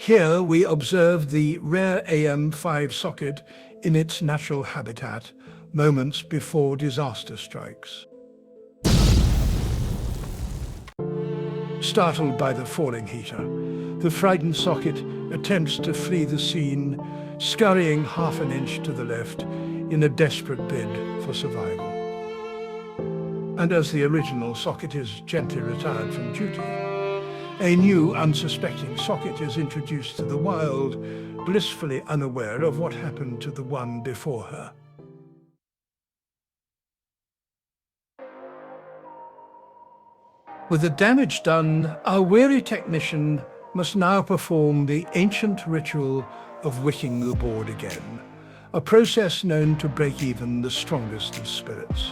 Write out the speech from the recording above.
Here we observe the rare AM5 socket in its natural habitat, moments before disaster strikes. Startled by the falling heater, the frightened socket attempts to flee the scene, scurrying half an inch to the left in a desperate bid for survival. And as the original socket is gently retired from duty, a new unsuspecting socket is introduced to the wild, blissfully unaware of what happened to the one before her. With the damage done, our weary technician must now perform the ancient ritual of wicking the board again, a process known to break even the strongest of spirits.